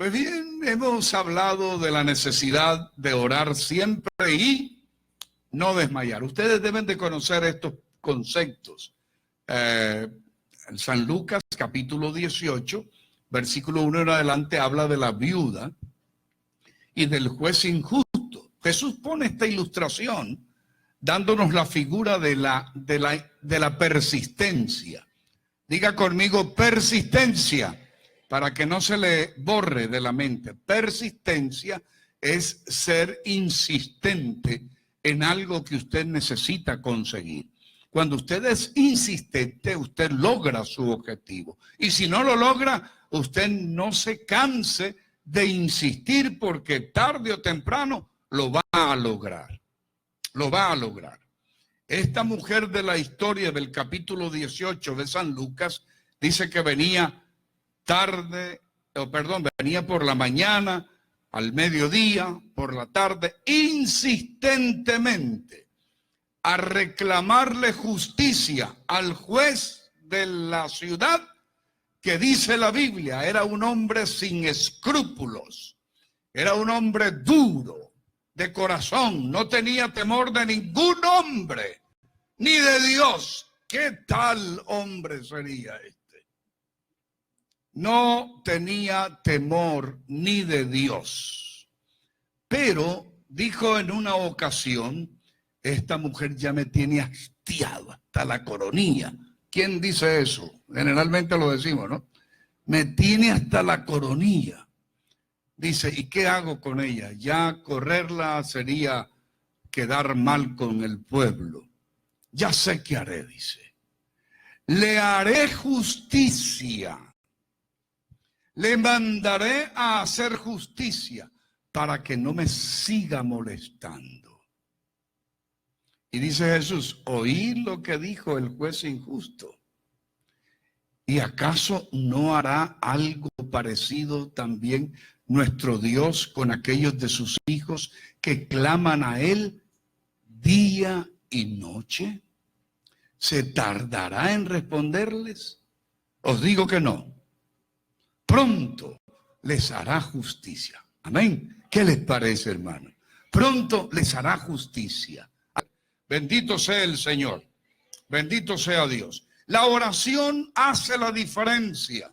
Pues bien, hemos hablado de la necesidad de orar siempre y no desmayar. Ustedes deben de conocer estos conceptos. San Lucas, capítulo 18, versículo 1 en adelante, habla de la viuda y del juez injusto. Jesús pone esta ilustración dándonos la figura de la persistencia. Diga conmigo persistencia, para que no se le borre de la mente. Persistencia es ser insistente en algo que usted necesita conseguir. Cuando usted es insistente, usted logra su objetivo. Y si no lo logra, usted no se canse de insistir, porque tarde o temprano lo va a lograr. Lo va a lograr. Esta mujer de la historia del capítulo 18 de San Lucas dice que venía venía por la mañana, al mediodía, por la tarde, insistentemente a reclamarle justicia al juez de la ciudad, que dice la Biblia, era un hombre sin escrúpulos, era un hombre duro de corazón, no tenía temor de ningún hombre, ni de Dios. ¿Qué tal hombre sería este? No tenía temor ni de Dios. Pero dijo en una ocasión, esta mujer ya me tiene hastiado hasta la coronilla. ¿Quién dice eso? Generalmente lo decimos, ¿no? Me tiene hasta la coronilla. Dice, ¿y qué hago con ella? Ya correrla sería quedar mal con el pueblo. Ya sé qué haré, dice. Le haré justicia. Le mandaré a hacer justicia para que no me siga molestando. Y dice Jesús, oí lo que dijo el juez injusto. ¿Y acaso no hará algo parecido también nuestro Dios con aquellos de sus hijos que claman a Él día y noche? ¿Se tardará en responderles? Os digo que no. Pronto les hará justicia. Amén. ¿Qué les parece, hermano? Pronto les hará justicia. Bendito sea el Señor. Bendito sea Dios. La oración hace la diferencia.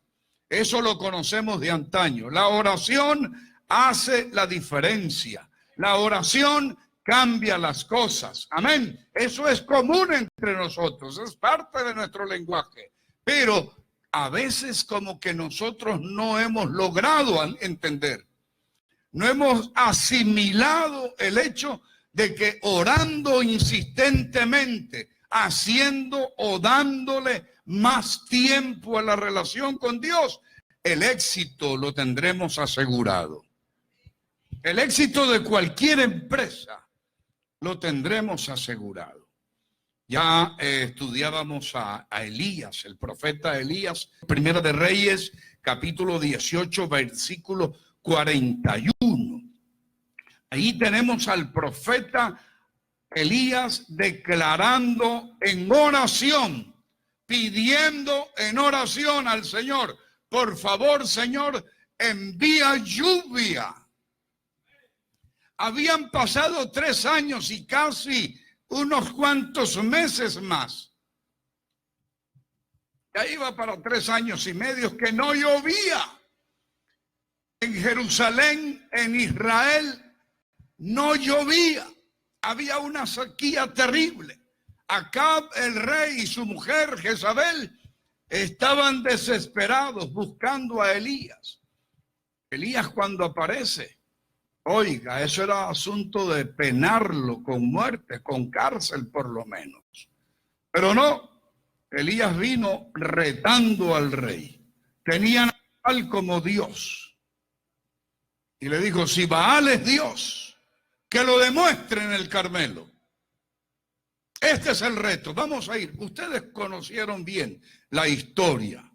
Eso lo conocemos de antaño. La oración hace la diferencia. La oración cambia las cosas. Amén. Eso es común entre nosotros. Es parte de nuestro lenguaje. Pero a veces como que nosotros no hemos logrado entender. No hemos asimilado el hecho de que orando insistentemente, haciendo o dándole más tiempo a la relación con Dios, el éxito lo tendremos asegurado. El éxito de cualquier empresa lo tendremos asegurado. Ya estudiábamos a Elías, el profeta Elías, Primera de Reyes, capítulo 18, versículo 41. Ahí tenemos al profeta Elías declarando en oración, pidiendo en oración al Señor, por favor, Señor, envía lluvia. Habían pasado 3 años y casi unos cuantos meses más. Ya iba para 3 años y medio que no llovía. En Jerusalén, en Israel, no llovía. Había una sequía terrible. Acab, el rey, y su mujer Jezabel estaban desesperados buscando a Elías. Elías, cuando aparece, oiga, eso era asunto de penarlo con muerte, con cárcel por lo menos. Pero no, Elías vino retando al rey. Tenían a Baal como Dios. Y le dijo, si Baal es Dios, que lo demuestre en el Carmelo. Este es el reto. Vamos a ir. Ustedes conocieron bien la historia.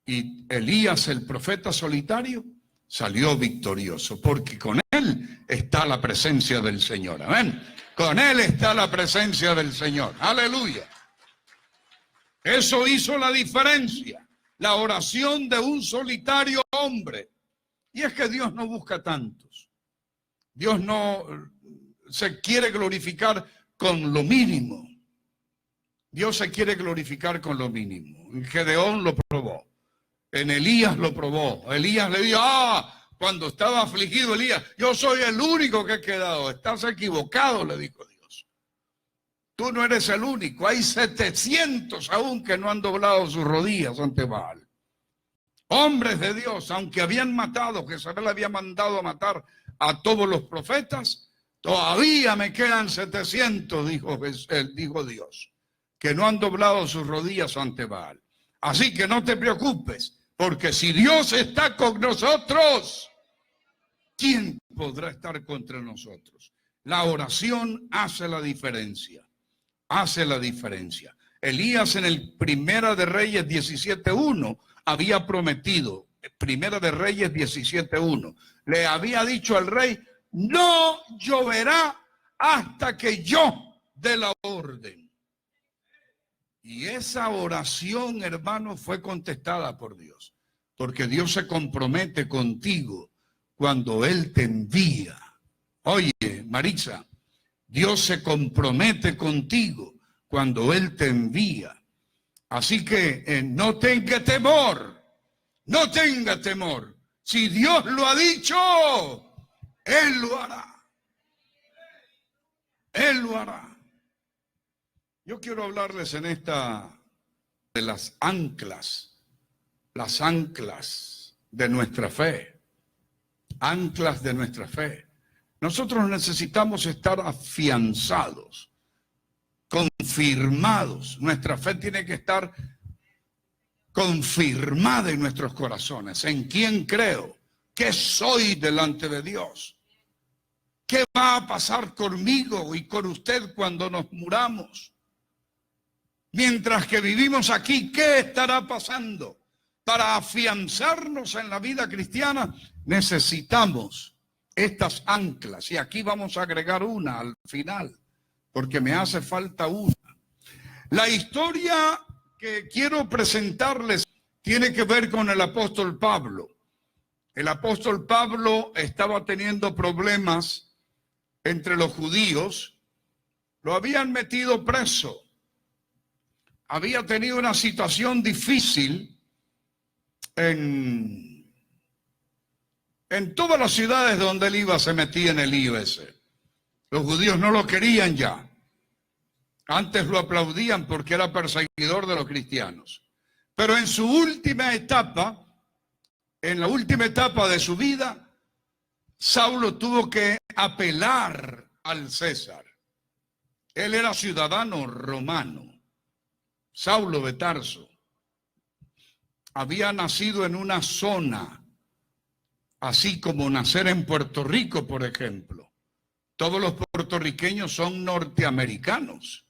Y Elías, el profeta solitario, salió victorioso, porque con él está la presencia del Señor. Amén. Con él está la presencia del Señor. Aleluya. Eso hizo la diferencia. La oración de un solitario hombre Y es que Dios no busca tantos. Dios no se quiere glorificar con lo mínimo. Dios se quiere glorificar con lo mínimo. En Gedeón lo probó. En Elías lo probó. Elías le dijo, cuando estaba afligido Elías, yo soy el único que he quedado. Estás equivocado, le dijo Dios. Tú no eres el único. Hay 700 aún que no han doblado sus rodillas ante Baal. Hombres de Dios, aunque habían matado, Jezabel había mandado a matar a todos los profetas, todavía me quedan 700, dijo Dios, que no han doblado sus rodillas ante Baal. Así que no te preocupes, porque si Dios está con nosotros, ¿quién podrá estar contra nosotros? La oración hace la diferencia, hace la diferencia. Elías en el Primera de Reyes 17:1 había prometido, Primera de Reyes 17:1, le había dicho al rey, no lloverá hasta que yo dé la orden. Y esa oración, hermano, fue contestada por Dios, porque Dios se compromete contigo cuando Él te envía. Oye, Marisa, Dios se compromete contigo cuando Él te envía. Así que no tenga temor, no tenga temor. Si Dios lo ha dicho, Él lo hará. Él lo hará. Yo quiero hablarles en esta de las anclas de nuestra fe, anclas de nuestra fe. Nosotros necesitamos estar afianzados, confirmados. Nuestra fe tiene que estar confirmada en nuestros corazones. ¿En quién creo? ¿Qué soy delante de Dios? ¿Qué va a pasar conmigo y con usted cuando nos muramos? Mientras que vivimos aquí, ¿qué estará pasando? Para afianzarnos en la vida cristiana necesitamos estas anclas. Y aquí vamos a agregar una al final, porque me hace falta una. La historia que quiero presentarles tiene que ver con el apóstol Pablo. El apóstol Pablo estaba teniendo problemas entre los judíos. Lo habían metido preso. Había tenido una situación difícil en todas las ciudades donde él iba, se metía en el lío ese. Los judíos no lo querían ya. Antes lo aplaudían porque era perseguidor de los cristianos. Pero en su última etapa, en la última etapa de su vida, Saulo tuvo que apelar al César. Él era ciudadano romano. Saulo de Tarso había nacido en una zona, así como nacer en Puerto Rico, por ejemplo. Todos los puertorriqueños son norteamericanos,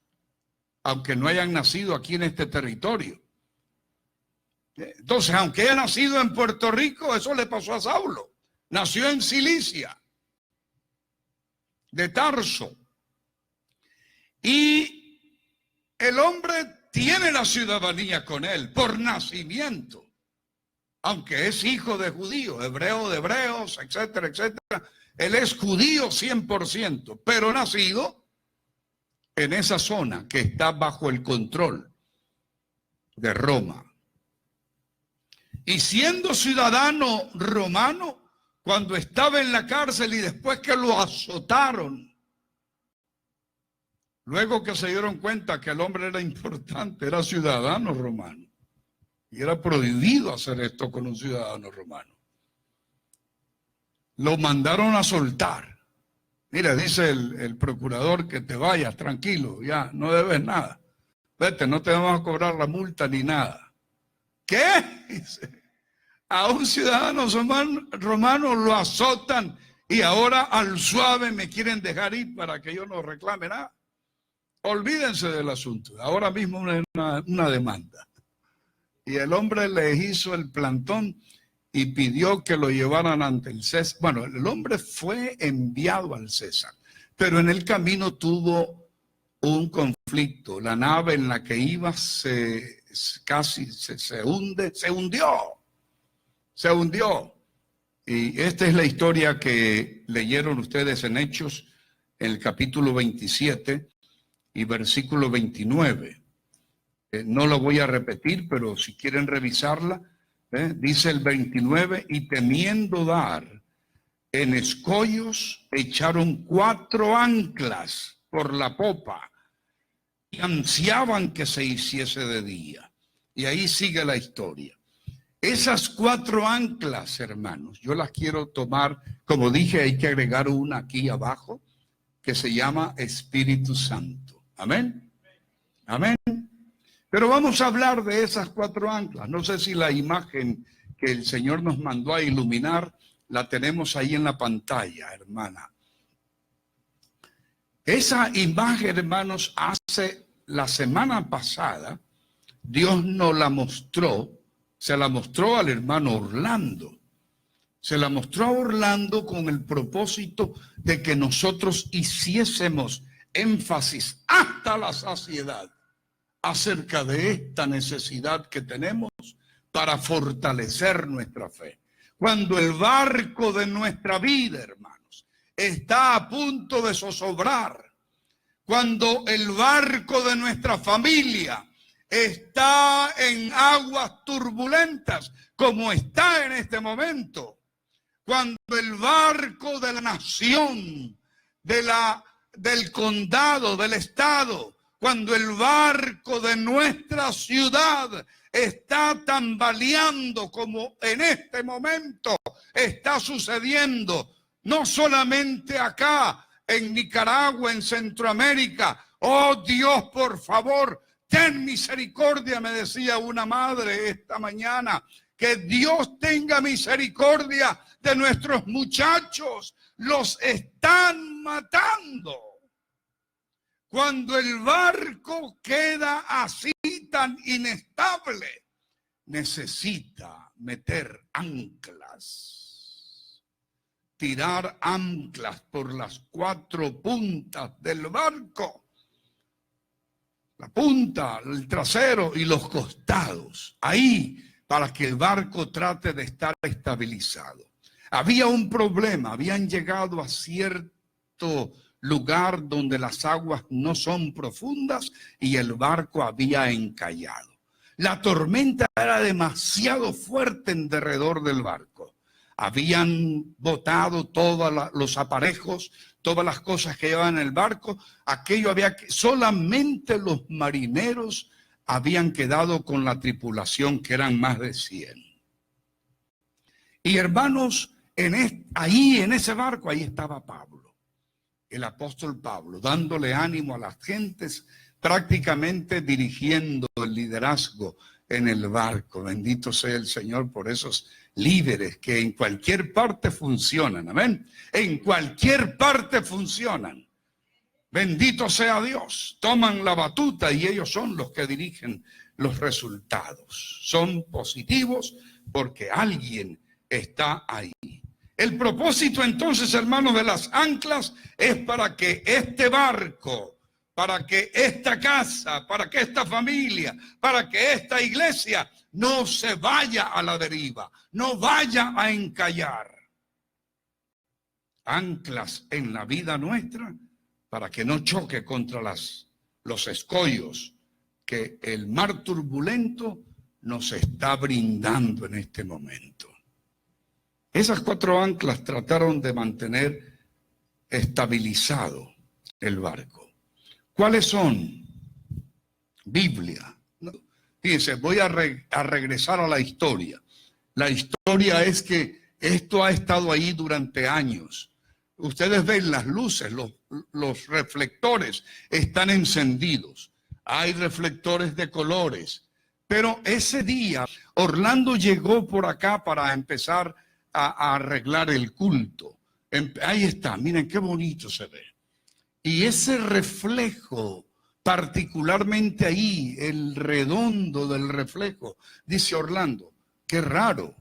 aunque no hayan nacido aquí en este territorio. Entonces, aunque haya nacido en Puerto Rico, eso le pasó a Saulo. Nació en Cilicia, de Tarso. Y el hombre tiene la ciudadanía con él por nacimiento, aunque es hijo de judíos, hebreo de hebreos, etcétera, etcétera. Él es judío 100%, pero nacido en esa zona que está bajo el control de Roma. Y siendo ciudadano romano, cuando estaba en la cárcel y después que lo azotaron, luego que se dieron cuenta que el hombre era importante, era ciudadano romano, y era prohibido hacer esto con un ciudadano romano, lo mandaron a soltar. Mira, dice el procurador que te vayas, tranquilo, ya, no debes nada. Vete, no te vamos a cobrar la multa ni nada. ¿Qué? Dice, a un ciudadano romano lo azotan y ahora al suave me quieren dejar ir para que yo no reclame nada. Olvídense del asunto. Ahora mismo una demanda. Y el hombre le hizo el plantón y pidió que lo llevaran ante el César. Bueno, el hombre fue enviado al César, pero en el camino tuvo un conflicto. La nave en la que iba casi se hundió. Se hundió. Y esta es la historia que leyeron ustedes en Hechos, en el capítulo 27 y versículo 29. No lo voy a repetir, pero si quieren revisarla, dice el 29, y temiendo dar en escollos, echaron 4 anclas por la popa y ansiaban que se hiciese de día. Y ahí sigue la historia. Esas 4 anclas, hermanos, yo las quiero tomar, como dije, hay que agregar una aquí abajo, que se llama Espíritu Santo. Amén. Amén. Pero vamos a hablar de esas 4 anclas. No sé si la imagen que el Señor nos mandó a iluminar la tenemos ahí en la pantalla, hermana. Esa imagen, hermanos, hace la semana pasada, Dios nos la mostró, se la mostró al hermano Orlando. Se la mostró a Orlando con el propósito de que nosotros hiciésemos énfasis hasta la saciedad acerca de esta necesidad que tenemos para fortalecer nuestra fe. Cuando el barco de nuestra vida, hermanos, está a punto de zozobrar, cuando el barco de nuestra familia está en aguas turbulentas, como está en este momento, cuando el barco de la nación, del condado, del estado, cuando el barco de nuestra ciudad está tambaleando como en este momento está sucediendo, no solamente acá en Nicaragua, en Centroamérica. Oh Dios, por favor, ten misericordia, me decía una madre esta mañana. Que Dios tenga misericordia de nuestros muchachos. Los están matando. Cuando el barco queda así tan inestable, necesita meter anclas. Tirar anclas por las 4 puntas del barco. La punta, el trasero y los costados. Ahí, para que el barco trate de estar estabilizado. Había un problema, habían llegado a cierto lugar donde las aguas no son profundas y el barco había encallado. La tormenta era demasiado fuerte en derredor del barco. Habían botado todos los aparejos, todas las cosas que llevaban en el barco. Aquello había que, solamente los marineros habían quedado con la tripulación, que eran más de 100. Y hermanos, ahí en ese barco, ahí estaba Pablo, el apóstol Pablo, dándole ánimo a las gentes, prácticamente dirigiendo el liderazgo en el barco. Bendito sea el Señor por esos líderes que en cualquier parte funcionan. Amén. En cualquier parte funcionan. Bendito sea Dios. Toman la batuta y ellos son los que dirigen los resultados. Son positivos porque alguien está ahí. El propósito entonces, hermanos, de las anclas es para que este barco, para que esta casa, para que esta familia, para que esta iglesia no se vaya a la deriva, no vaya a encallar. Anclas en la vida nuestra para que no choque contra los escollos que el mar turbulento nos está brindando en este momento. Esas 4 anclas trataron de mantener estabilizado el barco. ¿Cuáles son? Biblia. Fíjense, voy a regresar a la historia. La historia es que esto ha estado ahí durante años. Ustedes ven las luces, los reflectores están encendidos. Hay reflectores de colores. Pero ese día, Orlando llegó por acá para empezar a arreglar el culto. Ahí está, miren qué bonito se ve. Y ese reflejo, particularmente ahí, el redondo del reflejo, dice Orlando, qué raro,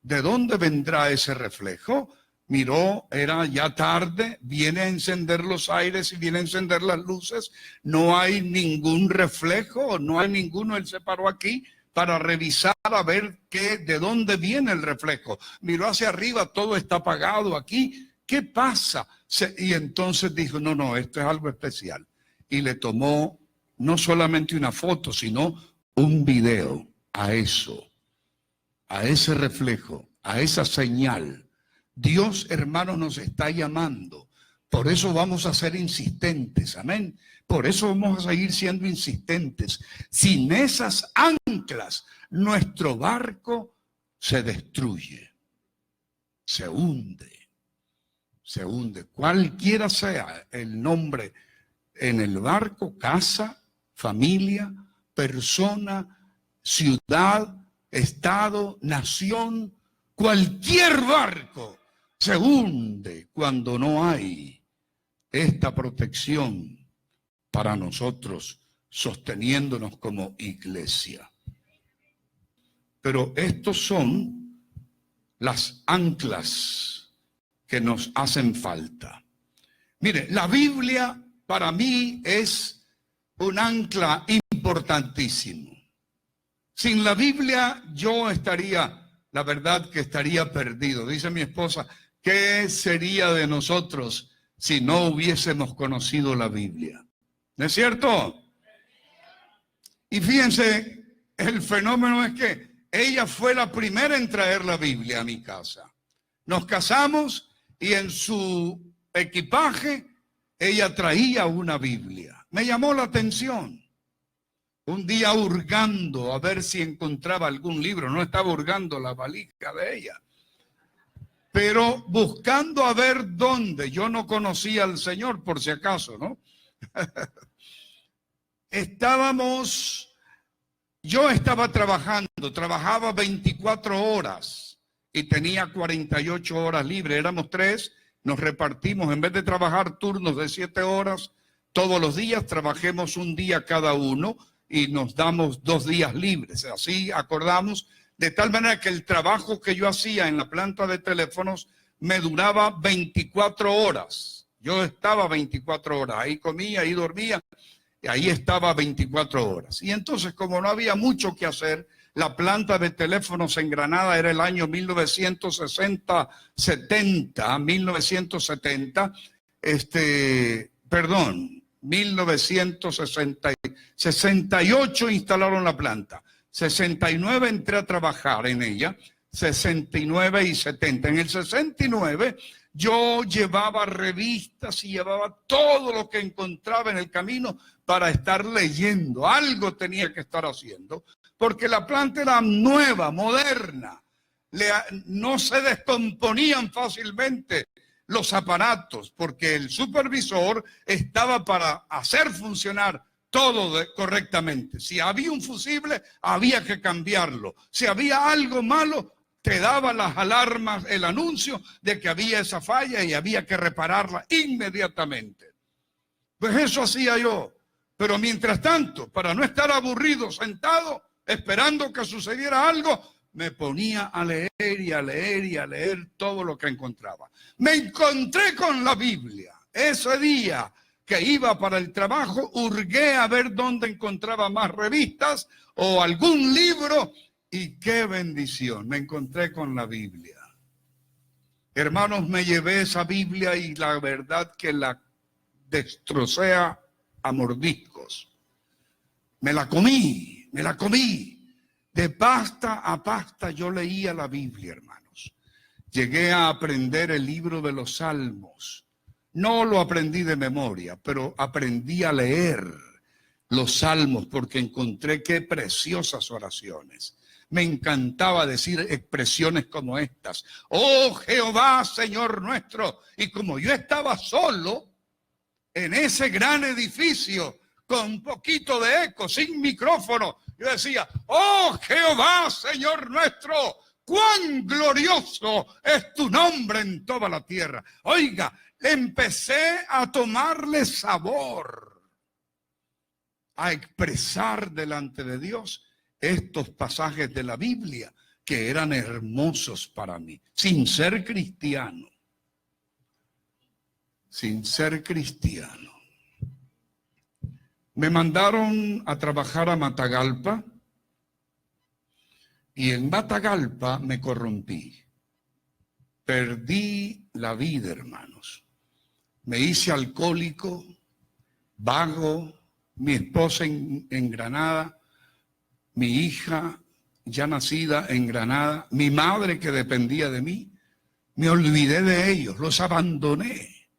¿de dónde vendrá ese reflejo? Miró, era ya tarde, viene a encender los aires y viene a encender las luces, no hay ningún reflejo, no hay ninguno, él se paró aquí, para revisar a ver de dónde viene el reflejo. Miró hacia arriba, todo está apagado aquí. ¿Qué pasa? Y entonces dijo, no, esto es algo especial. Y le tomó no solamente una foto, sino un video a eso, a ese reflejo, a esa señal. Dios, hermanos, nos está llamando. Por eso vamos a ser insistentes, amén. Por eso vamos a seguir siendo insistentes. Sin esas anclas, nuestro barco se destruye, se hunde. Se hunde. Cualquiera sea el nombre en el barco, casa, familia, persona, ciudad, estado, nación, cualquier barco se hunde cuando no hay esta protección para nosotros, sosteniéndonos como iglesia. Pero estos son las anclas que nos hacen falta. Mire, la Biblia para mí es un ancla importantísimo. Sin la Biblia yo estaría, la verdad que estaría perdido. Dice mi esposa, ¿qué sería de nosotros si no hubiésemos conocido la Biblia? ¿No es cierto? Y fíjense, el fenómeno es que ella fue la primera en traer la Biblia a mi casa. Nos casamos y en su equipaje ella traía una Biblia. Me llamó la atención. Un día hurgando a ver si encontraba algún libro, no estaba hurgando la valija de ella, pero buscando a ver dónde. Yo no conocía al Señor, por si acaso, ¿no? Yo estaba trabajaba 24 horas y tenía 48 horas libres. Éramos 3, nos repartimos, en vez de trabajar turnos de 7 horas todos los días, trabajemos un día cada uno y nos damos 2 días libres. Así acordamos, de tal manera que el trabajo que yo hacía en la planta de teléfonos me duraba 24 horas. Yo estaba 24 horas, ahí comía, ahí dormía, y ahí estaba 24 horas. Y entonces, como no había mucho que hacer, la planta de teléfonos en Granada era el año 1968, instalaron la planta. 69 entré a trabajar en ella, 69 y 70. En el 69 yo llevaba revistas y llevaba todo lo que encontraba en el camino para estar leyendo. Algo tenía que estar haciendo, porque la planta era nueva, moderna. No se descomponían fácilmente los aparatos, porque el supervisor estaba para hacer funcionar todo correctamente. Si había un fusible, había que cambiarlo. Si había algo malo, te daba las alarmas, el anuncio de que había esa falla y había que repararla inmediatamente. Pues eso hacía yo. Pero mientras tanto, para no estar aburrido sentado, esperando que sucediera algo, me ponía a leer y a leer y a leer todo lo que encontraba. Me encontré con la Biblia. Ese día que iba para el trabajo, hurgué a ver dónde encontraba más revistas o algún libro, y qué bendición, me encontré con la Biblia. Hermanos, me llevé esa Biblia y la verdad que la destrocé a mordiscos. Me la comí. De pasta a pasta yo leía la Biblia, hermanos. Llegué a aprender el libro de los Salmos. No lo aprendí de memoria, pero aprendí a leer los Salmos porque encontré qué preciosas oraciones. Me encantaba decir expresiones como estas. Oh Jehová, Señor nuestro. Y como yo estaba solo en ese gran edificio, con un poquito de eco, sin micrófono, yo decía, oh Jehová, Señor nuestro, cuán glorioso es tu nombre en toda la tierra. Oiga, empecé a tomarle sabor, a expresar delante de Dios estos pasajes de la Biblia que eran hermosos para mí, sin ser cristiano. Sin ser cristiano. Me mandaron a trabajar a Matagalpa Y en Matagalpa me corrompí. Perdí la vida, hermanos. Me hice alcohólico, vago, mi esposa en Granada, mi hija ya nacida en Granada, mi madre que dependía de mí. Me olvidé de ellos, los abandoné.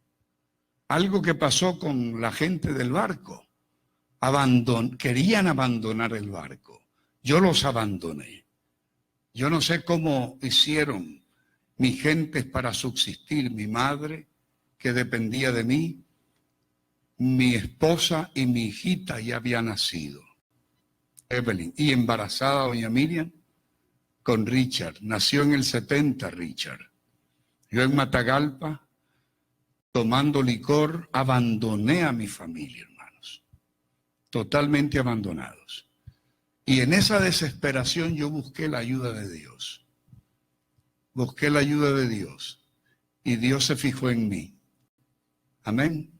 Algo que pasó con la gente del barco. Querían abandonar el barco. Yo los abandoné. Yo no sé cómo hicieron mis gentes para subsistir. Mi madre, que dependía de mí, mi esposa y mi hijita ya habían nacido, Evelyn, y embarazada doña Miriam con Richard. Nació en el 70 Richard. Yo en Matagalpa, tomando licor, abandoné a mi familia, hermanos. Totalmente abandonados. Y en esa desesperación yo busqué la ayuda de Dios. Busqué la ayuda de Dios. Y Dios se fijó en mí. Amén.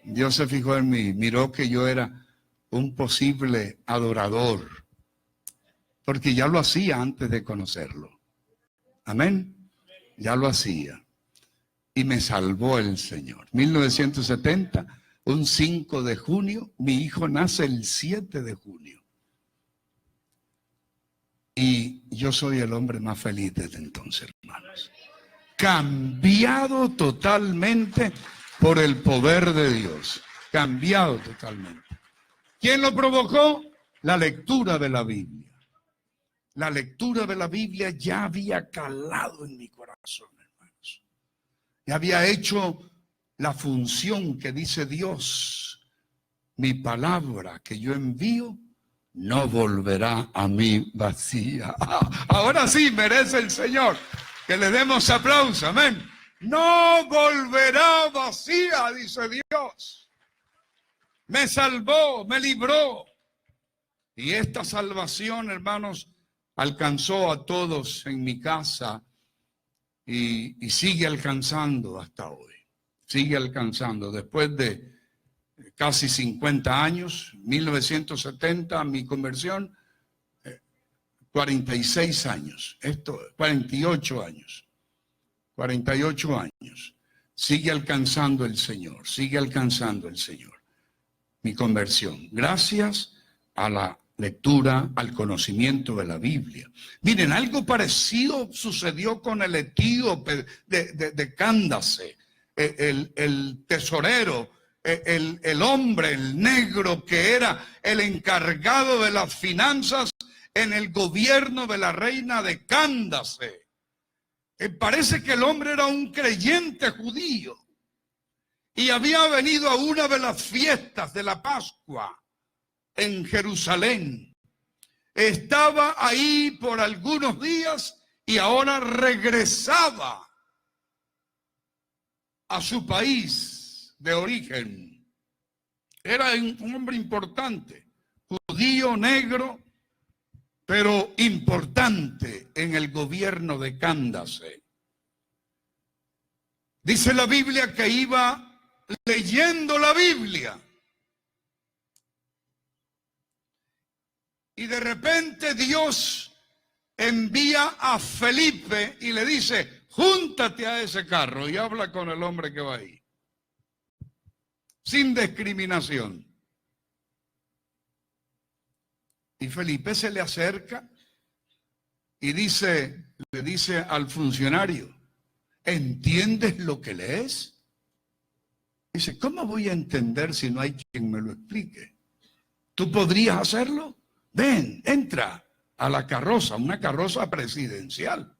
Dios se fijó en mí. Miró que yo era un posible adorador. Porque ya lo hacía antes de conocerlo. Amén. Ya lo hacía. Y me salvó el Señor. 1970, un 5 de junio, mi hijo nace el 7 de junio. Y yo soy el hombre más feliz desde entonces, hermanos. Cambiado totalmente por el poder de Dios. Cambiado totalmente. ¿Quién lo provocó? La lectura de la Biblia. La lectura de la Biblia ya había calado en mi corazón, hermanos. Ya había hecho la función que dice Dios. Mi palabra que yo envío no volverá a mí vacía. Ahora sí merece el Señor que le demos aplauso. Amén. No volverá vacía, dice Dios. Me salvó, me libró. Y esta salvación, hermanos, alcanzó a todos en mi casa y sigue alcanzando hasta hoy. Sigue alcanzando. Después de casi 50 años, 1970, mi conversión, 46 años, 48 años, 48 años. Sigue alcanzando el Señor, sigue alcanzando el Señor. Mi conversión, gracias a la lectura, al conocimiento de la Biblia. Miren, algo parecido sucedió con el etíope de Candace, el tesorero, el hombre, el negro que era el encargado de las finanzas en el gobierno de la reina de Candace. Parece que el hombre era un creyente judío y había venido a una de las fiestas de la Pascua en Jerusalén. Estaba ahí por algunos días y ahora regresaba a su país de origen. Era un hombre importante, judío, negro, pero importante en el gobierno de Candace. Dice la Biblia que iba leyendo la Biblia. Y de repente Dios envía a Felipe y le dice, júntate a ese carro y habla con el hombre que va ahí. Sin discriminación. Y Felipe se le acerca y le dice al funcionario, ¿entiendes lo que lees? Dice, ¿cómo voy a entender si no hay quien me lo explique? ¿Tú podrías hacerlo? Ven, entra a la carroza, una carroza presidencial.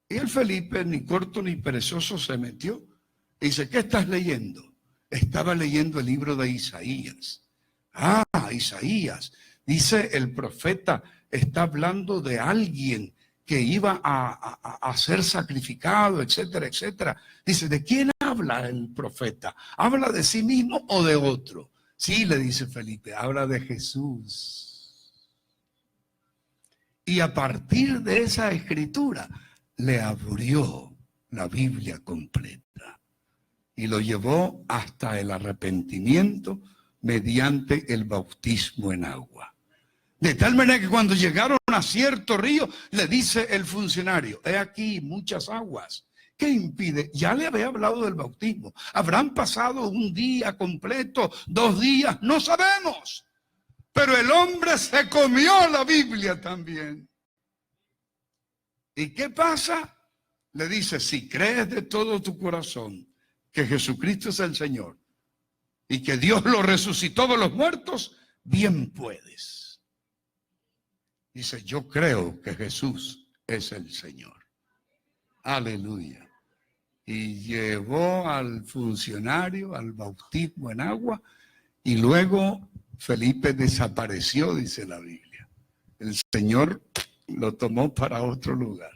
Y el Felipe, ni corto ni perezoso, se metió. Y dice, ¿qué estás leyendo? Estaba leyendo el libro de Isaías. Ah, Isaías. Dice el profeta, está hablando de alguien que iba a ser sacrificado, etcétera, etcétera. Dice, ¿de quién habla el profeta? ¿Habla de sí mismo o de otro? Sí, le dice Felipe, habla de Jesús. Y a partir de esa escritura, le abrió la Biblia completa y lo llevó hasta el arrepentimiento mediante el bautismo en agua. De tal manera que cuando llegaron a cierto río, le dice el funcionario, he aquí muchas aguas. ¿Qué impide? Ya le había hablado del bautismo. ¿Habrán pasado un día completo, 2 días? No sabemos. Pero el hombre se comió la Biblia también. ¿Y qué pasa? Le dice, si crees de todo tu corazón que Jesucristo es el Señor y que Dios lo resucitó de los muertos, bien puedes. Dice, yo creo que Jesús es el Señor. Aleluya. Y llevó al funcionario al bautismo en agua y luego Felipe desapareció, dice la Biblia. El Señor lo tomó para otro lugar.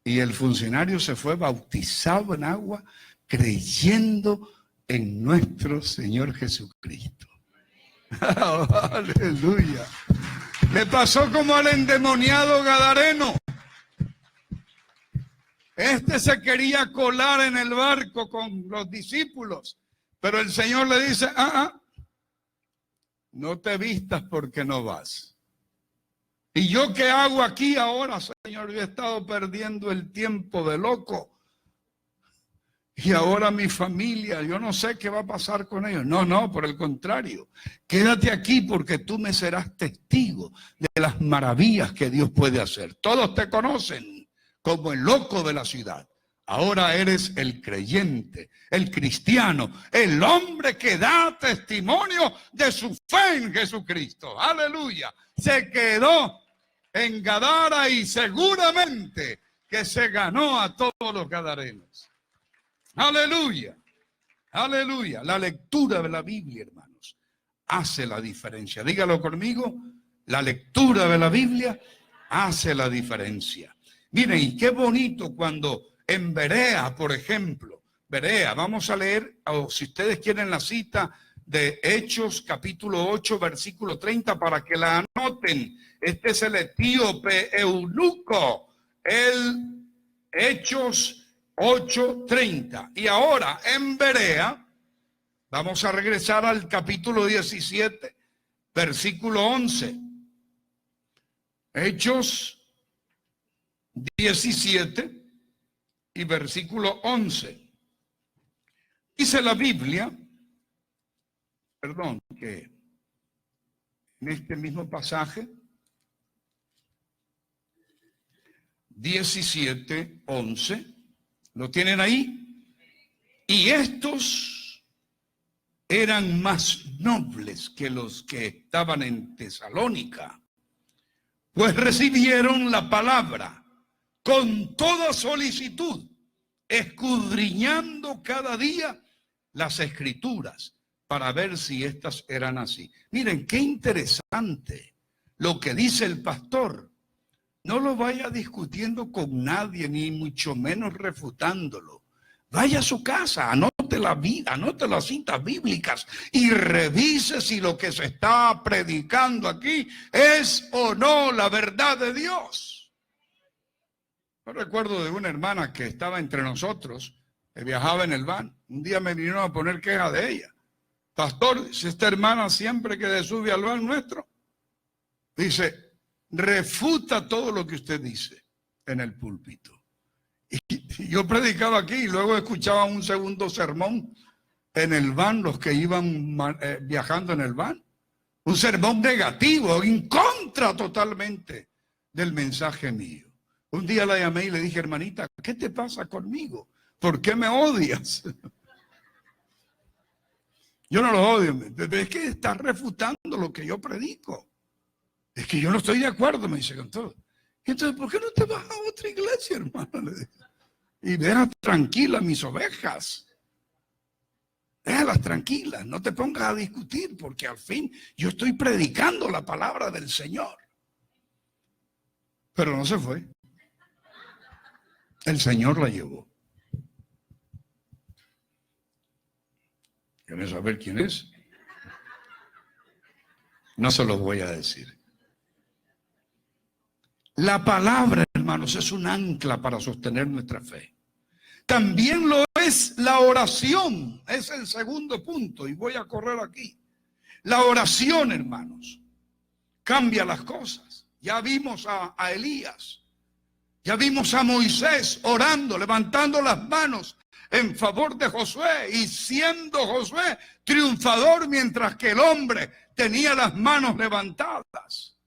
Y el funcionario se fue bautizado en agua creyendo en nuestro Señor Jesucristo. Aleluya. Le pasó como al endemoniado gadareno. Este se quería colar en el barco con los discípulos, pero el Señor le dice, no te vistas porque no vas. ¿Y yo qué hago aquí ahora, Señor? Yo he estado perdiendo el tiempo de loco. Y ahora mi familia, yo no sé qué va a pasar con ellos. No, por el contrario. Quédate aquí porque tú me serás testigo de las maravillas que Dios puede hacer. Todos te conocen como el loco de la ciudad. Ahora eres el creyente, el cristiano, el hombre que da testimonio de su fe en Jesucristo. Aleluya. Se quedó en Gadara y seguramente que se ganó a todos los gadarenos. Aleluya, aleluya. La lectura de la Biblia, hermanos, hace la diferencia. Dígalo conmigo, la lectura de la Biblia hace la diferencia. Miren, y qué bonito cuando en Berea, por ejemplo, Berea, vamos a leer, o si ustedes quieren la cita de Hechos capítulo 8, versículo 30, para que la anoten. Este es el etíope eunuco, el Hechos 8:30. Y ahora en Berea, vamos a regresar al capítulo 17, versículo 11. Hechos 17 y versículo 11. Dice la Biblia, que en este mismo pasaje, 17:11, ¿lo tienen ahí? Y estos eran más nobles que los que estaban en Tesalónica, pues recibieron la palabra con toda solicitud, escudriñando cada día las escrituras para ver si estas eran así. Miren, qué interesante lo que dice el pastor. No lo vaya discutiendo con nadie, ni mucho menos refutándolo. Vaya a su casa, anote las citas bíblicas y revise si lo que se está predicando aquí es o no la verdad de Dios. Yo recuerdo de una hermana que estaba entre nosotros, que viajaba en el van. Un día me vinieron a poner queja de ella. Pastor, si esta hermana siempre que sube al van nuestro, dice, refuta todo lo que usted dice en el púlpito. Y yo predicaba aquí y luego escuchaba un segundo sermón en el van, los que iban viajando en el van. Un sermón negativo, en contra totalmente del mensaje mío. Un día la llamé y le dije, hermanita, ¿qué te pasa conmigo? ¿Por qué me odias? Yo no lo odio, es que estás refutando lo que yo predico. Es que yo no estoy de acuerdo, me dice con todo. Entonces, ¿por qué no te vas a otra iglesia, hermano? Y dejas tranquilas mis ovejas. Déjalas tranquilas, no te pongas a discutir, porque al fin yo estoy predicando la palabra del Señor. Pero no se fue. El Señor la llevó. ¿Quieren saber quién es? No se los voy a decir. La palabra, hermanos, es un ancla para sostener nuestra fe. También lo es la oración. Es el segundo punto y voy a correr aquí. La oración, hermanos, cambia las cosas. Ya vimos a Elías. Ya vimos a Moisés orando, levantando las manos en favor de Josué y siendo Josué triunfador mientras que el hombre tenía las manos levantadas.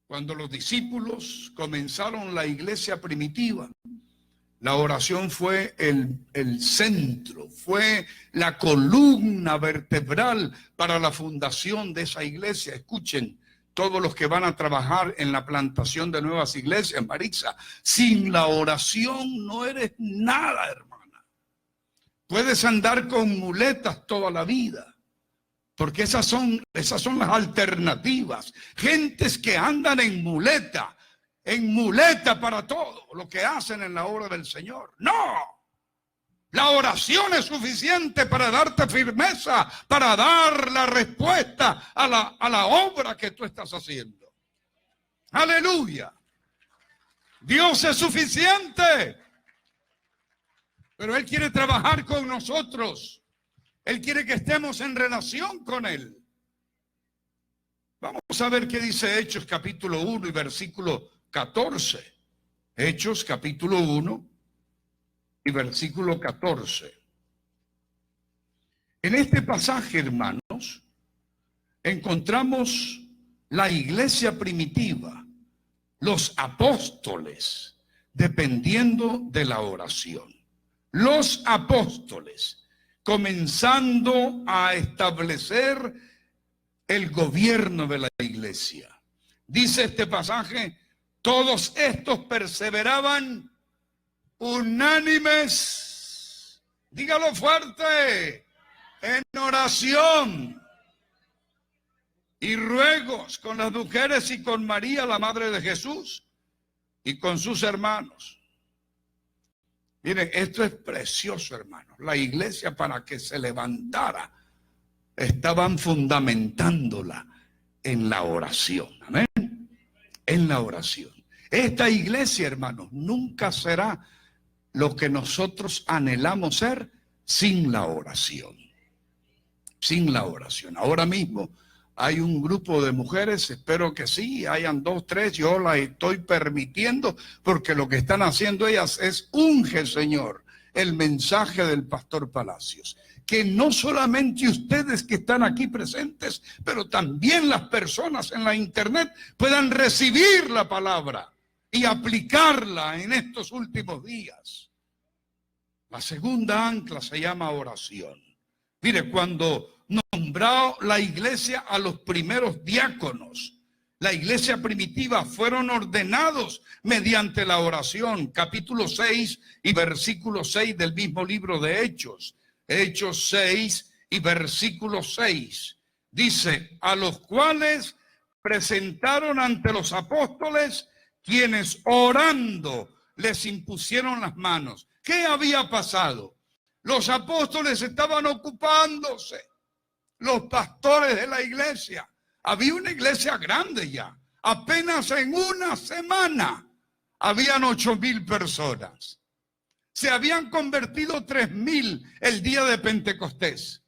Cuando los discípulos comenzaron la iglesia primitiva, la oración fue el centro, fue la columna vertebral para la fundación de esa iglesia. Escuchen, todos los que van a trabajar en la plantación de nuevas iglesias, Maritza, sin la oración no eres nada, hermana. Puedes andar con muletas toda la vida, porque esas son las alternativas. Gentes que andan en muleta para todo lo que hacen en la obra del Señor. No, la oración es suficiente para darte firmeza, para dar la respuesta a la obra que tú estás haciendo. Aleluya. Dios es suficiente, pero Él quiere trabajar con nosotros. Él quiere que estemos en relación con Él. Vamos a ver qué dice Hechos capítulo 1 y versículo 14. Hechos capítulo 1 y versículo 14. En este pasaje, hermanos, encontramos la iglesia primitiva, los apóstoles, dependiendo de la oración. Los apóstoles, comenzando a establecer el gobierno de la iglesia. Dice este pasaje, todos estos perseveraban unánimes, dígalo fuerte, en oración y ruegos con las mujeres y con María, la madre de Jesús, y con sus hermanos. Miren, esto es precioso, hermanos. La iglesia, para que se levantara, estaban fundamentándola en la oración. Amén. En la oración. Esta iglesia, hermanos, nunca será lo que nosotros anhelamos ser sin la oración. Sin la oración. Ahora mismo hay un grupo de mujeres, espero que sí, hayan 2, 3, yo las estoy permitiendo porque lo que están haciendo ellas es unge, Señor, el mensaje del pastor Palacios. Que no solamente ustedes que están aquí presentes, pero también las personas en la internet puedan recibir la palabra y aplicarla en estos últimos días. La segunda ancla se llama oración. Mire, cuando nombró la iglesia a los primeros diáconos, la iglesia primitiva, fueron ordenados mediante la oración. Capítulo 6 y versículo 6 del mismo libro de Hechos. Hechos 6 y versículo 6. Dice, a los cuales presentaron ante los apóstoles, quienes orando les impusieron las manos. ¿Qué había pasado? Los apóstoles estaban ocupándose, los pastores de la iglesia. Había una iglesia grande ya. Apenas en una semana habían 8,000 personas. Se habían convertido 3,000 el día de Pentecostés.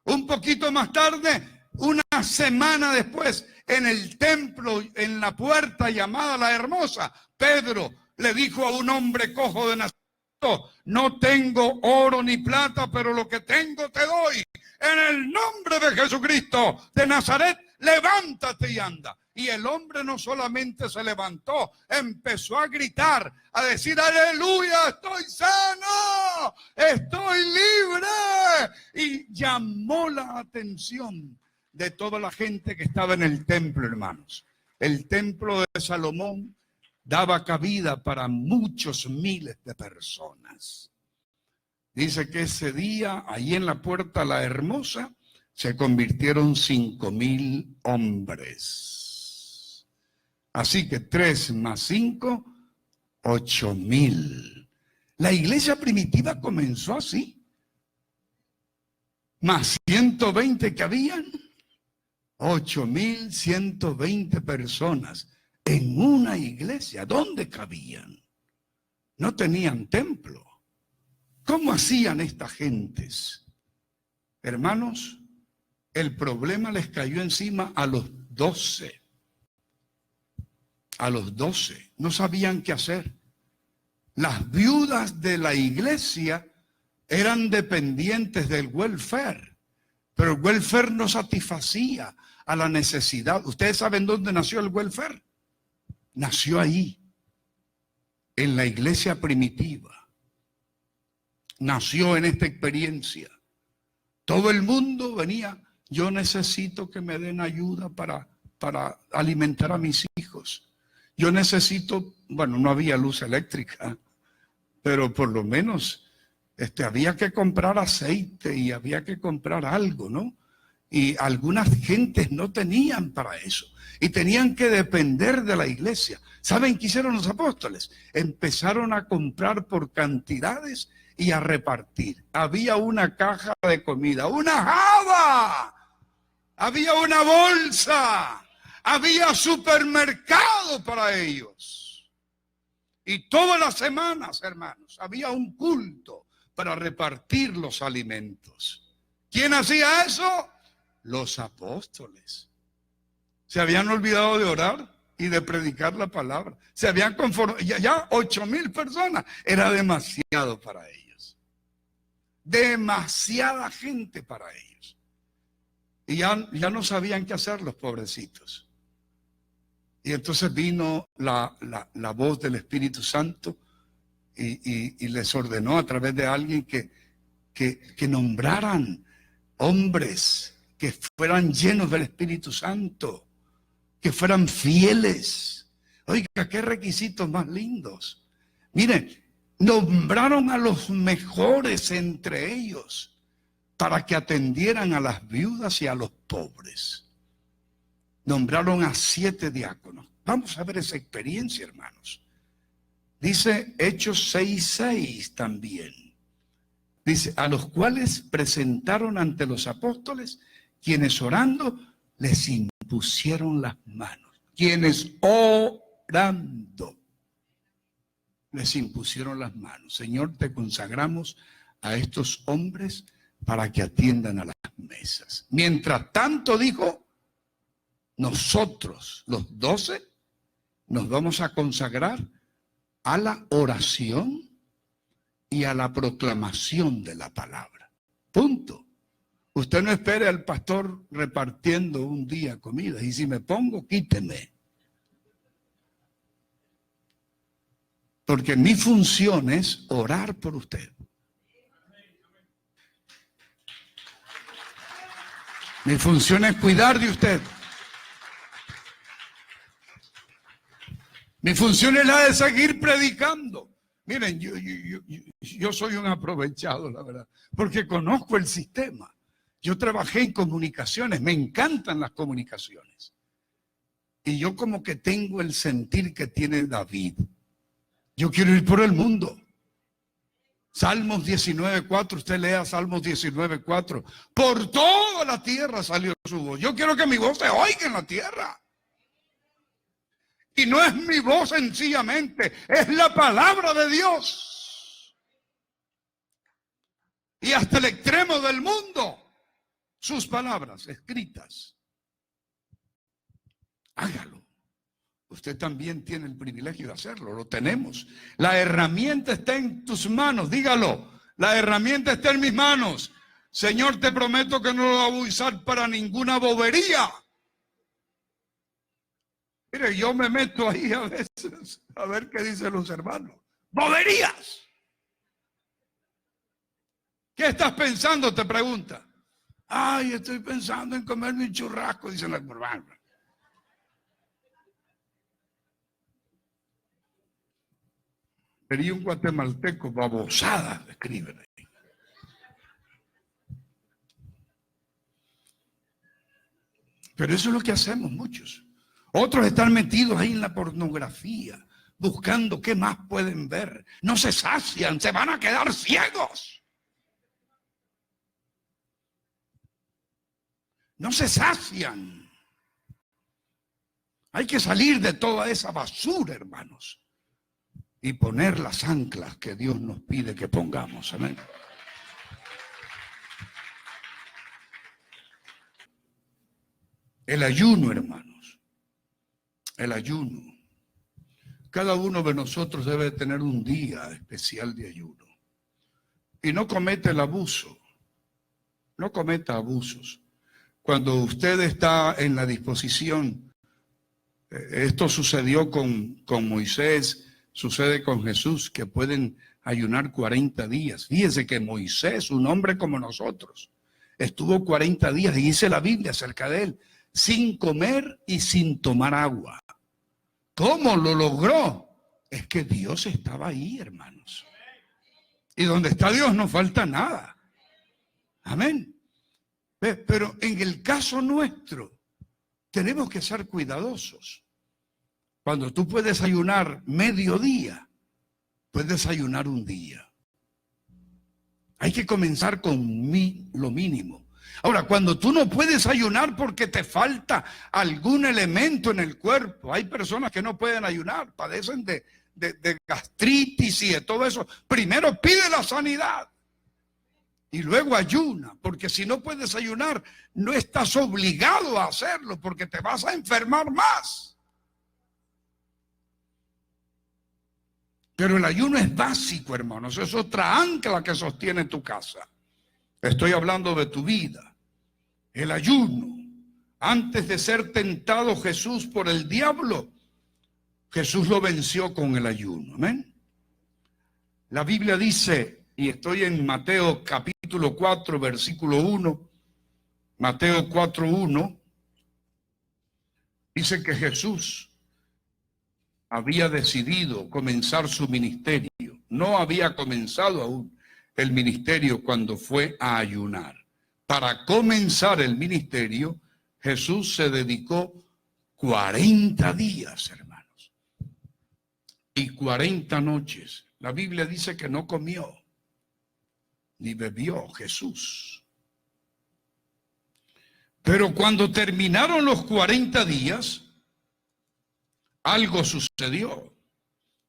Un poquito más tarde, una semana después, en el templo, en la puerta llamada La Hermosa, Pedro le dijo a un hombre cojo de Nazaret: no tengo oro ni plata, pero lo que tengo te doy. En el nombre de Jesucristo de Nazaret, levántate y anda. Y el hombre no solamente se levantó, empezó a gritar, a decir: aleluya, estoy sano, estoy libre. Y llamó la atención de toda la gente que estaba en el templo, hermanos. El templo de Salomón daba cabida para muchos miles de personas. Dice que ese día, allí en la puerta La Hermosa, se convirtieron 5,000 hombres. Así que 3 más 5, 8,000. La iglesia primitiva comenzó así. Más 120 que habían, 8,120 personas en una iglesia. ¿Dónde cabían? No tenían templo. ¿Cómo hacían estas gentes? Hermanos, el problema les cayó encima a los 12. A los 12. No sabían qué hacer. Las viudas de la iglesia eran dependientes del welfare, pero el welfare no satisfacía a la necesidad. ¿Ustedes saben dónde nació el welfare? Nació ahí, en la iglesia primitiva. Nació en esta experiencia. Todo el mundo venía, yo necesito que me den ayuda para alimentar a mis hijos. Yo necesito, bueno, no había luz eléctrica, pero por lo menos había que comprar aceite y había que comprar algo, ¿no? Y algunas gentes no tenían para eso y tenían que depender de la iglesia. ¿Saben qué hicieron los apóstoles? Empezaron a comprar por cantidades y a repartir. Había una caja de comida, una java, había una bolsa, había supermercado para ellos. Y todas las semanas, hermanos, había un culto para repartir los alimentos. ¿Quién hacía eso? Los apóstoles. Se habían olvidado de orar y de predicar la palabra. Se habían conformado, ya 8,000 personas. Era demasiado para ellos. Demasiada gente para ellos. Y ya no sabían qué hacer los pobrecitos. Y entonces vino la voz del Espíritu Santo y les ordenó a través de alguien que nombraran hombres que fueran llenos del Espíritu Santo, que fueran fieles. Oiga, qué requisitos más lindos. Miren, nombraron a los mejores entre ellos para que atendieran a las viudas y a los pobres. Nombraron a 7 diáconos. Vamos a ver esa experiencia, hermanos. Dice Hechos 6:6 también. Dice, a los cuales presentaron ante los apóstoles, quienes orando les impusieron las manos. Quienes orando les impusieron las manos. Señor, te consagramos a estos hombres para que atiendan a las mesas. Mientras tanto, dijo, nosotros, los 12, nos vamos a consagrar a la oración y a la proclamación de la palabra. Punto. Usted no espere al pastor repartiendo un día comida. Y si me pongo, quíteme. Porque mi función es orar por usted. Mi función es cuidar de usted. Mi función es la de seguir predicando. Miren, yo soy un aprovechado, la verdad, porque conozco el sistema. Yo trabajé en comunicaciones, me encantan las comunicaciones. Y yo como que tengo el sentir que tiene David. Yo quiero ir por el mundo. Salmos 19:4, usted lea Salmos 19:4. Por toda la tierra salió su voz. Yo quiero que mi voz se oiga en la tierra. Y no es mi voz sencillamente, es la palabra de Dios. Y hasta el extremo del mundo, sus palabras escritas. Hágalo. Usted también tiene el privilegio de hacerlo, lo tenemos. La herramienta está en tus manos, dígalo. La herramienta está en mis manos. Señor, te prometo que no lo voy a usar para ninguna bobería. Mire, yo me meto ahí a veces a ver qué dicen los hermanos. ¡Boberías! ¿Qué estás pensando? Te pregunta. Ay, estoy pensando en comerme un churrasco, dicen las hermanas. Sería un guatemalteco, babosada, escriben ahí. Pero eso es lo que hacemos muchos. Otros están metidos ahí en la pornografía, buscando qué más pueden ver. No se sacian, se van a quedar ciegos. No se sacian. Hay que salir de toda esa basura, hermanos, y poner las anclas que Dios nos pide que pongamos. Amén. El ayuno, hermanos. El ayuno. Cada uno de nosotros debe tener un día especial de ayuno. Y no cometa el abuso. No cometa abusos. Cuando usted está en la disposición, esto sucedió con Moisés, sucede con Jesús, que pueden ayunar 40 días. Fíjese que Moisés, un hombre como nosotros, estuvo 40 días, y dice la Biblia acerca de él, sin comer y sin tomar agua. ¿Cómo lo logró? Es que Dios estaba ahí, hermanos. Y donde está Dios no falta nada. Amén. Pero en el caso nuestro, tenemos que ser cuidadosos. Cuando tú puedes ayunar mediodía, puedes ayunar un día. Hay que comenzar con lo mínimo. Ahora, cuando tú no puedes ayunar porque te falta algún elemento en el cuerpo, hay personas que no pueden ayunar, padecen de gastritis y de todo eso. Primero pide la sanidad y luego ayuna, porque si no puedes ayunar, no estás obligado a hacerlo porque te vas a enfermar más. Pero el ayuno es básico, hermanos, es otra ancla que sostiene tu casa. Estoy hablando de tu vida. El ayuno. Antes de ser tentado Jesús por el diablo, Jesús lo venció con el ayuno. Amén. La Biblia dice, y estoy en Mateo capítulo 4, versículo 1, Mateo 4:1, dice que Jesús había decidido comenzar su ministerio. No había comenzado aún el ministerio cuando fue a ayunar. Para comenzar el ministerio, Jesús se dedicó 40 días, hermanos, y 40 noches. La Biblia dice que no comió ni bebió Jesús. Pero cuando terminaron los 40 días, algo sucedió.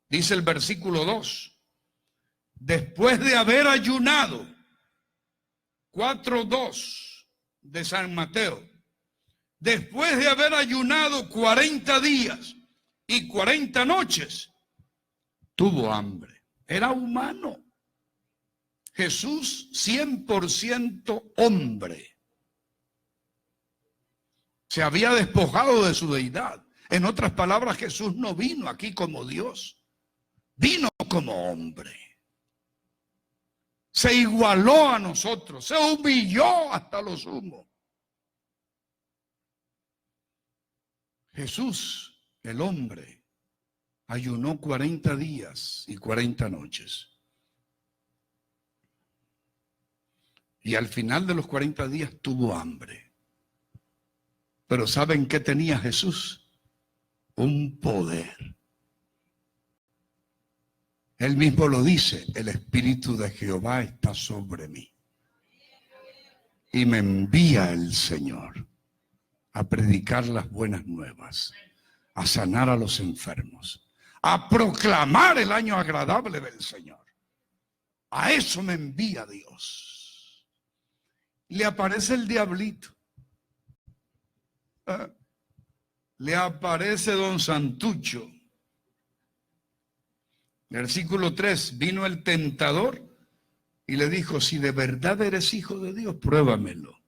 Dice el versículo 2. Después de haber ayunado, 4:2 de San Mateo. Después de haber ayunado 40 días y 40 noches, tuvo hambre. Era humano. Jesús 100% hombre. Se había despojado de su deidad. En otras palabras, Jesús no vino aquí como Dios. Vino como hombre. Se igualó a nosotros. Se humilló hasta lo sumo. Jesús, el hombre, ayunó 40 días y 40 noches. Y al final de los 40 días tuvo hambre. Pero ¿saben qué tenía Jesús? Un poder. Él mismo lo dice, el Espíritu de Jehová está sobre mí. Y me envía el Señor a predicar las buenas nuevas, a sanar a los enfermos, a proclamar el año agradable del Señor. A eso me envía Dios. Le aparece el diablito. Le aparece don Santucho. Versículo 3, vino el tentador y le dijo, si de verdad eres hijo de Dios, pruébamelo.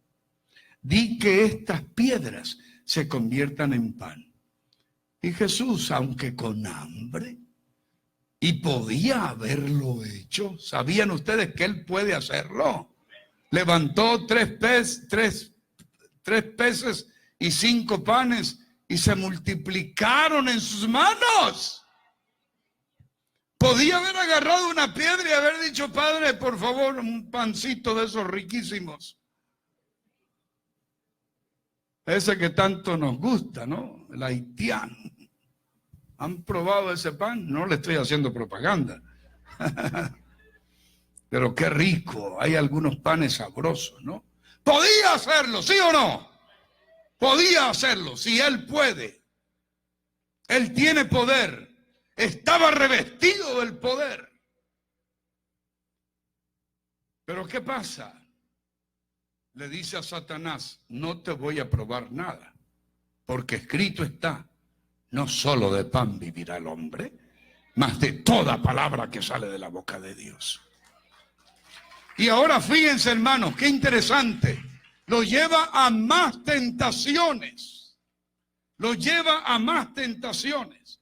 Di que estas piedras se conviertan en pan. Y Jesús, aunque con hambre, y podía haberlo hecho, ¿sabían ustedes que él puede hacerlo? Levantó tres peces y 5 panes y se multiplicaron en sus manos. Podía haber agarrado una piedra y haber dicho, Padre, por favor, un pancito de esos riquísimos. Ese que tanto nos gusta, ¿no? El haitiano. ¿Han probado ese pan? No le estoy haciendo propaganda. Pero qué rico. Hay algunos panes sabrosos, ¿no? Podía hacerlo, ¿sí o no? Podía hacerlo, si él puede. Él tiene poder. Estaba revestido del poder. Pero ¿qué pasa? Le dice a Satanás, no te voy a probar nada. porque escrito está, no solo de pan vivirá el hombre, mas de toda palabra que sale de la boca de Dios. Y ahora fíjense, hermanos, qué interesante. Lo lleva a más tentaciones. Lo lleva a más tentaciones.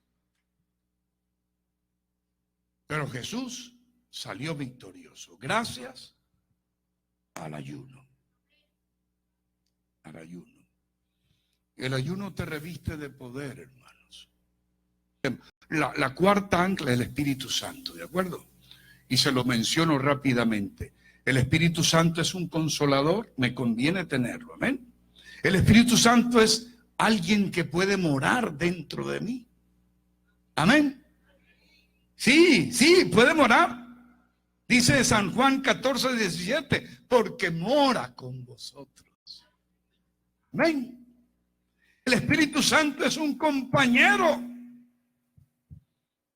Pero Jesús salió victorioso gracias al ayuno. Al ayuno. El ayuno te reviste de poder, hermanos. La cuarta ancla es el Espíritu Santo, ¿de acuerdo? Y se lo menciono rápidamente. El Espíritu Santo es un consolador, me conviene tenerlo, amén. El Espíritu Santo es alguien que puede morar dentro de mí. Amén. Sí, puede morar. Dice San Juan 14:17, porque mora con vosotros. Amén. El Espíritu Santo es un compañero.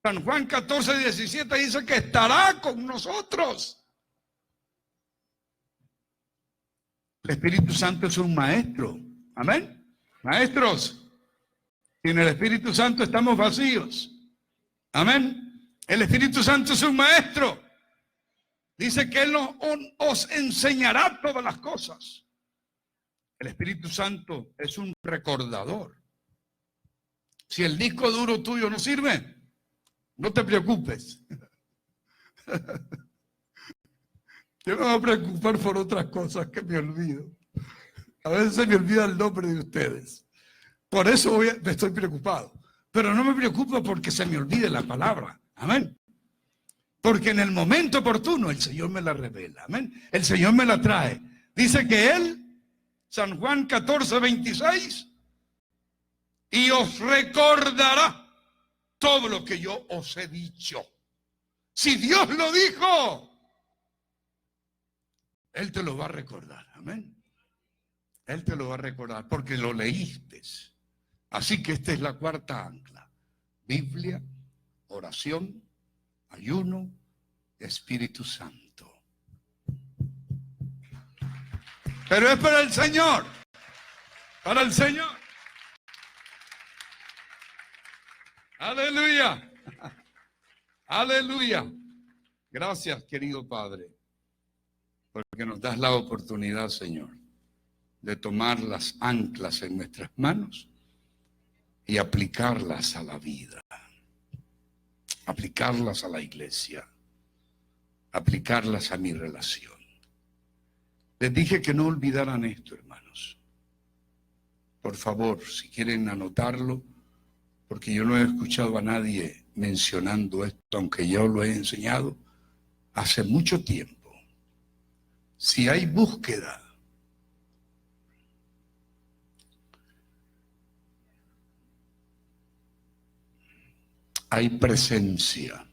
San Juan 14:17 dice que estará con nosotros. El Espíritu Santo es un maestro. Amén. Maestros, sin el Espíritu Santo estamos vacíos. Amén. El Espíritu Santo es un maestro. Dice que Él os enseñará todas las cosas. El Espíritu Santo es un recordador. Si el disco duro tuyo no sirve, no te preocupes. Yo me voy a preocupar por otras cosas que me olvido. A veces se me olvida el nombre de ustedes. Por eso me estoy preocupado. Pero no me preocupo porque se me olvide la palabra. Amén. Porque en el momento oportuno el Señor me la revela. Amén. El Señor me la trae. Dice que Él, San Juan 14:26, y os recordará todo lo que yo os he dicho. Si Dios lo dijo, Él te lo va a recordar. Amén. Él te lo va a recordar porque lo leíste. Así que esta es la cuarta ancla. Biblia, oración, ayuno, Espíritu Santo. Pero es para el Señor. Para el Señor. Aleluya. Aleluya. Gracias, querido Padre, porque nos das la oportunidad, Señor, de tomar las anclas en nuestras manos y aplicarlas a la vida, aplicarlas a la iglesia, aplicarlas a mi relación. Les dije que no olvidaran esto, hermanos. Por favor, si quieren anotarlo, porque yo no he escuchado a nadie mencionando esto, aunque yo lo he enseñado hace mucho tiempo. Si hay búsqueda, hay presencia.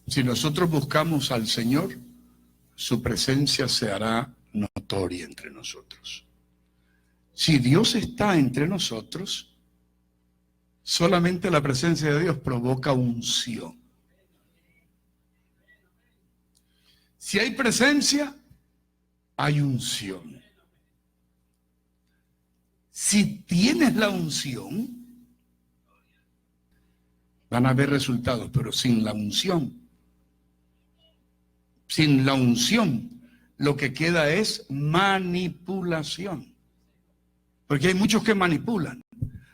Si nosotros buscamos al Señor, su presencia se hará notoria entre nosotros. Si Dios está entre nosotros, solamente la presencia de Dios provoca unción. Si hay presencia, hay unción. Si tienes la unción, van a haber resultados, pero sin la unción, lo que queda es manipulación. Porque hay muchos que manipulan.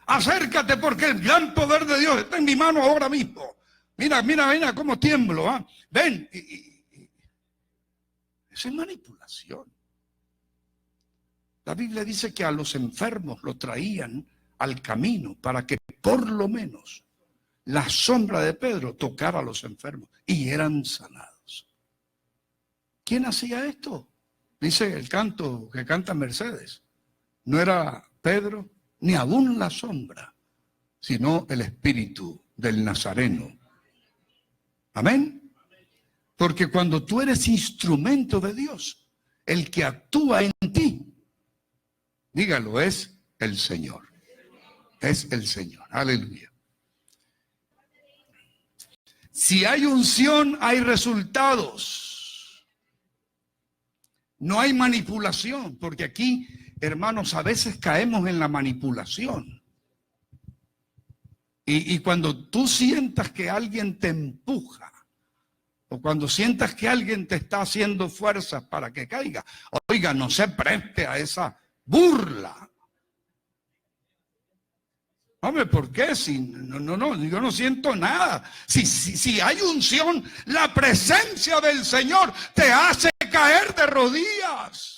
Acércate porque el gran poder de Dios está en mi mano ahora mismo. Mira cómo tiemblo. ¿Ah? Ven. Eso es manipulación. La Biblia dice que a los enfermos lo traían al camino para que por lo menos la sombra de Pedro tocara a los enfermos y eran sanados. ¿Quién hacía esto? Dice el canto que canta Mercedes. No era Pedro ni aún la sombra, sino el espíritu del Nazareno. Amén. Porque cuando tú eres instrumento de Dios, el que actúa en ti, dígalo, es el Señor. Es el Señor. Aleluya. Si hay unción, hay resultados. No hay manipulación, porque aquí, hermanos, a veces caemos en la manipulación. Y cuando tú sientas que alguien te empuja, o cuando sientas que alguien te está haciendo fuerzas para que caiga, oiga, no se preste a esa burla. Hombre, ¿por qué? Si, no, yo no siento nada. Si hay unción, la presencia del Señor te hace caer de rodillas.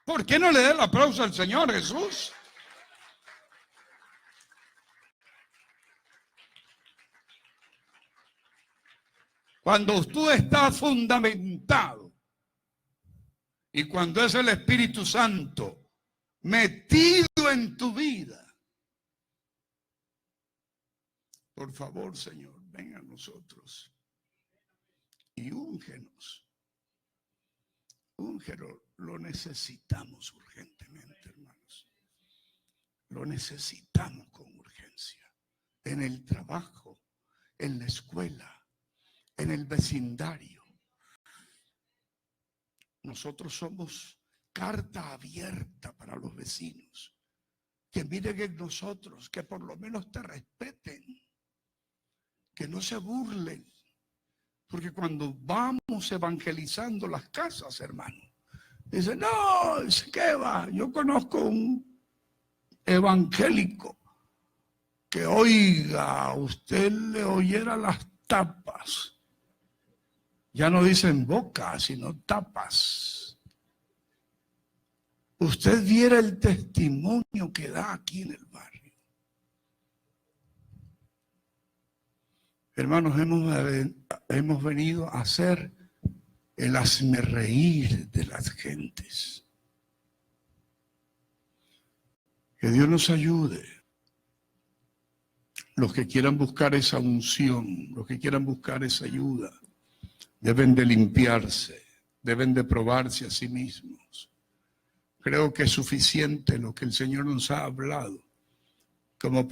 ¿Por qué no le da el aplauso al Señor Jesús? Cuando tú estás fundamentado y cuando es el Espíritu Santo metido en tu vida, por favor, Señor, ven a nosotros y úngenos. Úngelo, lo necesitamos urgentemente, hermanos. Lo necesitamos con urgencia. En el trabajo, en la escuela, en el vecindario. Nosotros somos carta abierta para los vecinos. Que miren en nosotros, que por lo menos te respeten. Que no se burlen. Porque cuando vamos evangelizando las casas, hermano, dicen, no, ¿qué va? Yo conozco un evangélico que oiga, usted le oyera las tapas. Ya no dicen boca, sino tapas. Usted viera el testimonio que da aquí en el barrio. Hermanos, hemos venido a hacer el hazmerreír de las gentes. Que Dios nos ayude. Los que quieran buscar esa unción, los que quieran buscar esa ayuda, deben de limpiarse, deben de probarse a sí mismos. Creo que es suficiente lo que el Señor nos ha hablado como